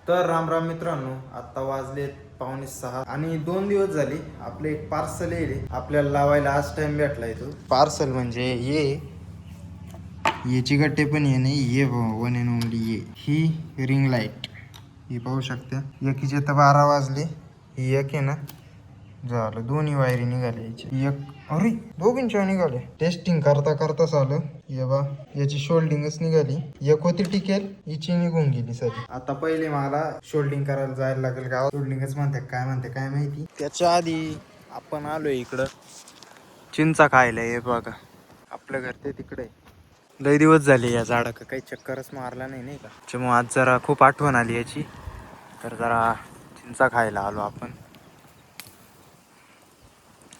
तर राम राम मित्रांनो, आता वाजलेत 5:45 आणि 2 दिवस झाले आपले एक पार्सल येईल आपल्याला लावायला. आज टाइम भेटलाय तो पार्सल म्हणजे याची गट्टे पण ये नाही ये वन अँड ओनली ही रिंग लाईट. ही पाहू शकता, एकीचे तर 12 वाजले. ही एक आहे ना, झालं दोन्ही वायरी निघाले याची. एक अरे दोघींच्या निघाले. टेस्टिंग करता करताच आलं. ये बा याची शोल्डिंगच निघाली. एक होती टिकेल, हिची निघून गेली सगळी. आता पहिले मला शोल्डिंग करायला जायला लागेल गावात. शोल्डिंगच म्हणते काय माहिती. त्याच्या आधी आपण आलोय इकडं चिंचा खायला. हे बघा आपलं घर ते तिकडे. लय दिवस झाले या झाडाक काही चक्करच मारला नाही का. त्याच्यामुळे आज जरा खूप आठवण आली याची, तर जरा चिंचा खायला आलो आपण.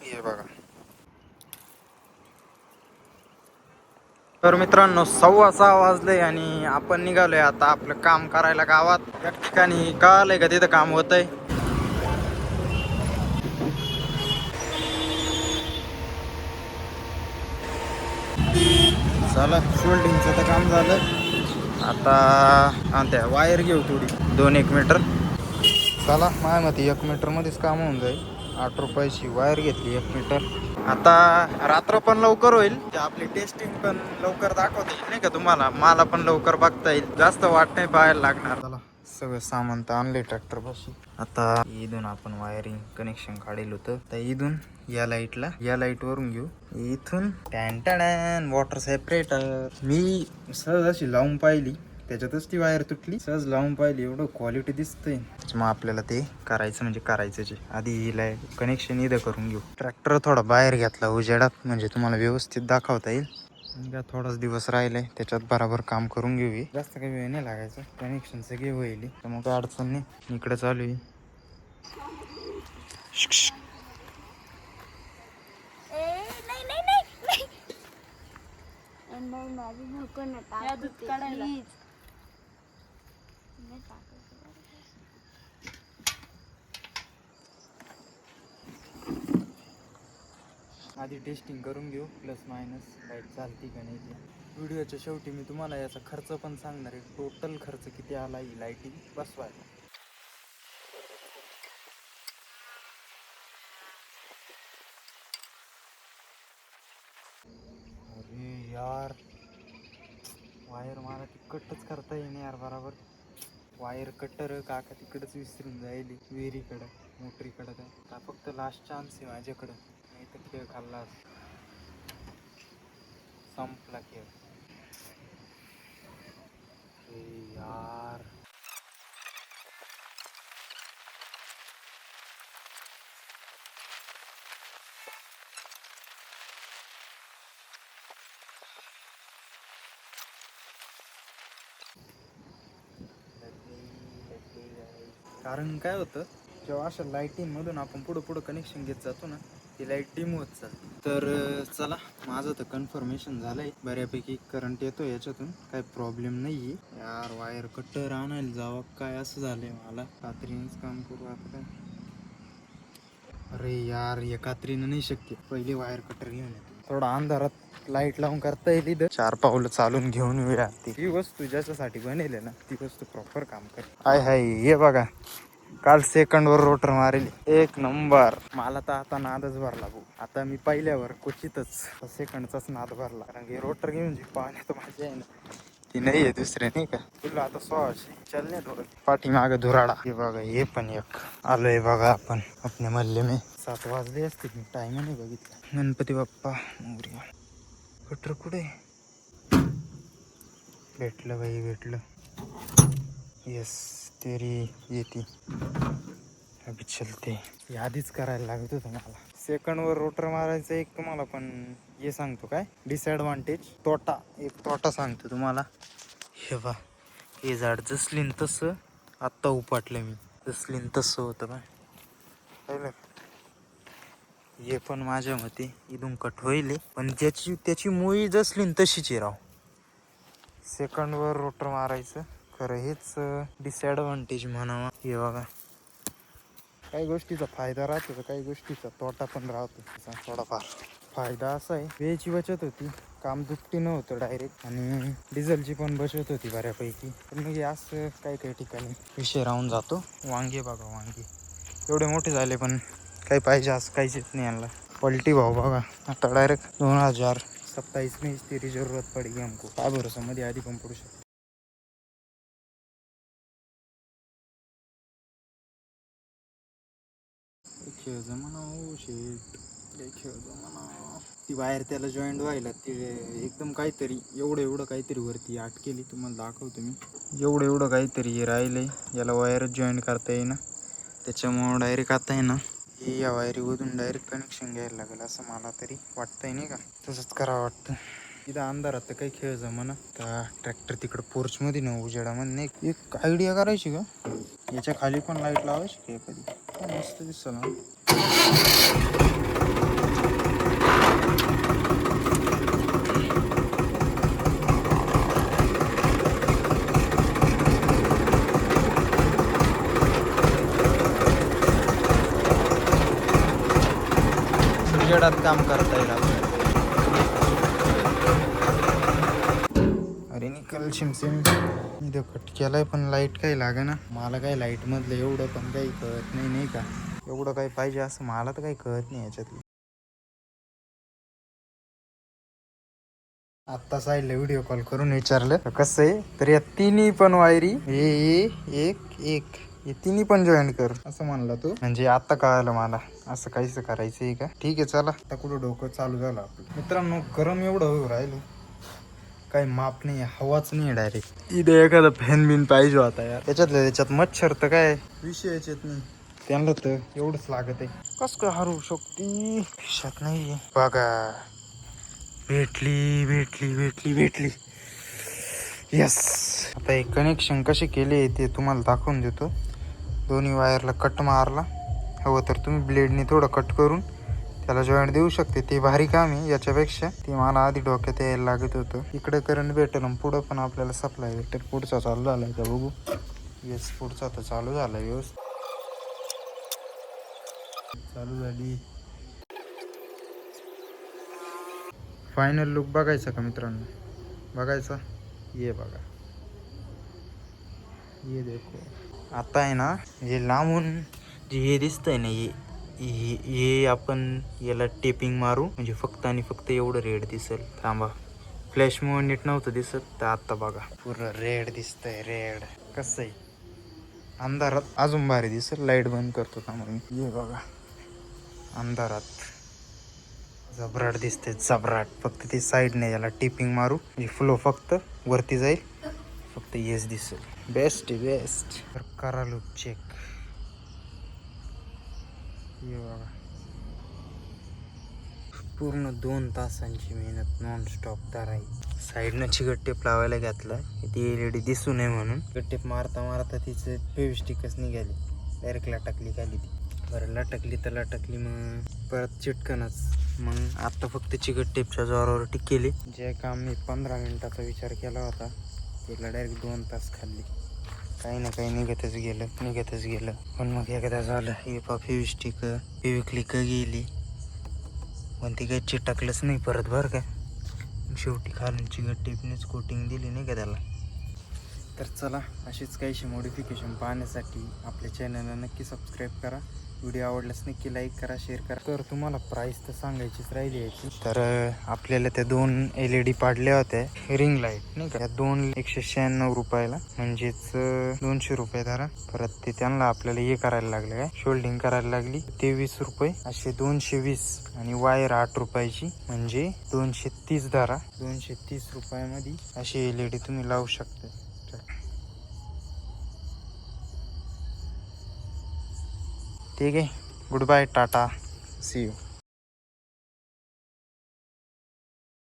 हे बघा. तर मित्रांनो 6:15 वाजले आणि आपण निघालोय आता आपलं काम करायला गावात. या ठिकाणी कळालंय का तिथं काम होतंय. चला शोल्डिंगचं तर काम झालं. आता त्या वायर घेऊ थोडी 2-1 मीटर. चला माझ्या मते 1 मीटर मध्येच काम होऊन जाईल. 8 रुपयाची वायर घेतली 1 मीटर. आता रात्र पण लवकर होईल, आपली टेस्टिंग पण लवकर दाखवता येईल नाही का तुम्हाला. मला पण लवकर बघता येईल, जास्त वाट नाही पाहायला लागणार. चला सगळं सामान तर आणले ट्रॅक्टर पाशी. आता इथून आपण वायरिंग कनेक्शन काढेल होतं, तर इथून या लाईट वरून घेऊ. इथून टॅन वॉटर सेपरेटर. मी सहज अशी लावून पाहिली, त्याच्यातच ती वायर तुटली. सहज लावून पाहिली, एवढं क्वालिटी दिसतंय. मग आपल्याला ते करायचं म्हणजे करायचंच आहे. आधी हिला कनेक्शन इथं करून घेऊ. ट्रॅक्टर थोडा बाहेर घेतला उजेडात, म्हणजे तुम्हाला व्यवस्थित दाखवता येईल. थोडाच दिवस राहिलाय, त्याच्यात बराबर काम करून घेऊ. जास्त काही वेळ नाही लागायचं, कनेक्शन सगळे होईल. तर मग काय अडचण नाही. इकडे चालू आहे. आधी टेस्टिंग करून घेऊ, प्लस मायनस लाईट चालती का नाही ते. व्हिडिओच्या शेवटी मी तुम्हाला याचा खर्च पण सांगणार आहे, टोटल खर्च किती आला ही लाईटिंग बसवायला. अरे यार, वायर मला तिकडच करता येईन यार बराबर. वायर कटर काका तिकडच विसरून जाईल, विहिरीकडं मोटरीकडं. का फक्त लास्ट चान्स आहे माझ्याकडं, नाही तर खेळ खाल्ला संपला खेळ. यार कारण काय होतं, जेव्हा अशा लाईटिंगमधून आपण पुढं कनेक्शन घेत जातो ना, ती लाईट डिम होत चालते. तर चला, माझं तर कन्फर्मेशन झालंय बऱ्यापैकी. करंट येतो याच्यातून, काही प्रॉब्लेम नाही आहे. यार वायर कटर आणायला जावं काय असं झालंय मला. कात्रीनेच काम करू आता काय. अरे यार, या कात्रीनं नाही शक्य. पहिले वायर कटर घेऊन येतो. थोडा अंधारात लाईट लावून करता येईल. इथं 4 पावलं चालून घेऊन येऊया. ही वस्तू ज्याच्यासाठी बनेल आहे ना, ती वस्तू प्रॉपर काम करते. हाय हे बघा, काल सेकंडवर रोटर मारेल 1 नंबर. मला तर आता नादच भरला भाऊ. आता मी पहिल्यावर क्वचितच सेकंडचाच नाद भरला, कारण की रोटर घेऊन जी पाहण्यात माझी आहे ना, ती नाही आहे दुसरे नाही का. तुला आता 1600 चलने थोडं. पाठीमाग धुराडा. हे बघा, हे पण एक आलोय बघा आपण आपल्या मल्ले में. 7 वाजले असतील, मी टाइम नाही बघितला. गणपती बाप्पा मोरया. कटर कुठे भेटलं बाई, भेटलं. येस, तेरी येते अभी चलते. हे आधीच करायला लागत होतं मला. सेकंडवर रोटर मारायचं एक तुम्हाला पण हे सांगतो काय डिसएडव्हान्टेज, तोटा सांगतो तुम्हाला. हे बा, हे झाड जसलीन तसं आत्ता उपाटलं मी. जसलीन तसं होतं बा, पाहिलं. हे पण माझ्या मते इथून कट होईल, पण त्याची मुळी जसलीन तशीच राव. सेकंडवर रोटर मारायचं खरं हेच डिसएडव्हान्टेज म्हणावा. हे बघा, काही गोष्टीचा फायदा राहतो तर काही गोष्टीचा तोटा पण राहतो. थोडाफार फायदा असा आहे, वेळेची बचत होती, काम दुपटीनं होतं डायरेक्ट आणि डिझेलची पण बचत होती बऱ्यापैकी. पण मग असं काही काही ठिकाणी विषय राहून जातो. वांगे बघा, वांगे एवढे मोठे झाले पण काही पाहिजे असं काहीच येत नाही यांना. क्वालिटी भाव बघा, आता डायरेक्ट 2027 में तेरी जरूरत पडेगी हमको. काय भरोसा मध्ये आधी पण पडू शकतो. खेळ जमाना हो शेट, खेळ जमाना. ती वायर त्याला जॉईंट व्हायला ते एकदम काहीतरी एवढं काहीतरी वरती आट केली. तुम्हाला दाखवतो मी. एवढं काहीतरी राहिलंय, याला वायरच जॉईंट करता येईना. त्याच्यामुळं डायरेक्ट आता आहे ना हे या वायरीमधून डायरेक्ट कनेक्शन घ्यायला लागेल असं मला तरी वाटतंय, नाही का. तसंच करावं वाटतं. इथं अंधारात तर काही खेळ जमाना. का ट्रॅक्टर तिकडं पोर्चमध्ये ना उजेडामध्ये नाही. एक आयडिया करायची का, याच्या खाली पण लाईट लावायची का एखादी, काय मस्त दिसतं ना. उजेडात काम करता येईल आपल्याला. अरे निकल शिमसिम इथं कट केलाय पण लाईट काही लागे ना. मला काही लाईट मधलं एवढं पण काही कळत नाही, नाही का. एवढं काही पाहिजे असं मला तर काही कळत नाही याच्यातलं. आत्ता साईडला व्हिडिओ कॉल करून विचारलं कसं आहे, तर या तिन्ही पण वायरी हे तिन्ही पण जॉईन कर असं म्हणला तू. म्हणजे आता कळालं मला असं काहीच करायचंय का. ठीक आहे चला. आता कुठं डोकं चालू झालं आपलं. मित्रांनो गरम एवढं होऊ राहिलं, काही माप नाही, हवाच नाही डायरेक्ट. इथे एखादा फॅन बिन पाहिजे आता यार. त्याच्यात मच्छर तर काय विषयच येत नाही. त्यांना तर एवढंच लागत आहे. कस काय हरवू शकती शात नाही बघा. भेटली. यस. आता हे कनेक्शन कसे केले ते तुम्हाला दाखवून देतो. दोन्ही वायरला कट मारला. हवं तर तुम्ही ब्लेडने थोडं कट करून त्याला जॉईंट देऊ शकते. ते भारी काम आहे याच्यापेक्षा. ते मला आधी डोक्यात यायला लागत होतं. इकडे करंट भेटेल आणि पुढं पण आपल्याला सप्लाय भेटेल. पुढचा चालू झालाय का बघू. येस पुढचा तर चालू झाला व्यवस्थित. चालू झाली. फायनल लुक बघायचा का मित्रांनो, बघायचा. ये बघा, ये देखो. आता आहे ना हे लांबून जे हे दिसतंय ना हे आपण याला टेपिंग मारू म्हणजे फक्त आणि फक्त एवढं रेड दिसेल. थांबा, फ्लॅशमुळे नीट नव्हतं दिसत तर आता बघा पूर्ण रेड दिसतंय. रेड कसं आहे अंधारात अजून भारी दिसेल. लाईट बंद करतो थांबा मी. ये बघा अंधारात जबराट दिसते, जबराट. फक्त ती साईडने याला टिपिंग मारू म्हणजे फ्लो फक्त वरती जाईल, फक्त येस दिसेल. बेस्ट तर करा लुक चेक. हे बघा पूर्ण 2 तासांची मेहनत नॉन स्टॉप धराई. साईडनं चिकट टेप लावायला घातला ती LED दिसू नये म्हणून. टेप मारता तिचं फेविस्टिकच निघाली, डायरेक्ट लटकली खाली ती. बरं लटकली मग परत चिटकनच. मग आता फक्त चिकट टेपच्या जोरावर टिकेली. जे काम मी 15 मिनिटाचा विचार केला होता त्याला डायरेक्ट 2 तास खाल्ली. काही ना काही निघतच गेलं. पण मग एकदा झालं हे फेविस्टिक फेविक्लिक गेली पण ती काही चिटकलंच नाही परत बरं का. शेवटी खालून चिकट टेपनेच कोटिंग दिली नाही का त्याला. तर चला अशीच काहीशी मॉडिफिकेशन पाहण्यासाठी आपल्या चॅनलला नक्की सबस्क्राईब करा. व्हिडिओ आवडल्यास नक्की लाईक करा, शेअर करा. तर तुम्हाला प्राईस तर सांगायचीच राहिली याची. तर आपल्याला त्या 2 LED पाडल्या होत्या रिंग लाईट नाही का, त्या 2 196 रुपयाला, म्हणजेच 200 रुपये धरा. परत ते त्यांना आपल्याला हे करायला लागलं काय शोल्डिंग करायला लागली 23 रुपये, असे 220 आणि वायर 8 रुपयाची म्हणजे 230 धरा. 230 रुपयामध्ये अशी LED तुम्ही लावू शकता. ठीक आहे, good bye, tata, see you.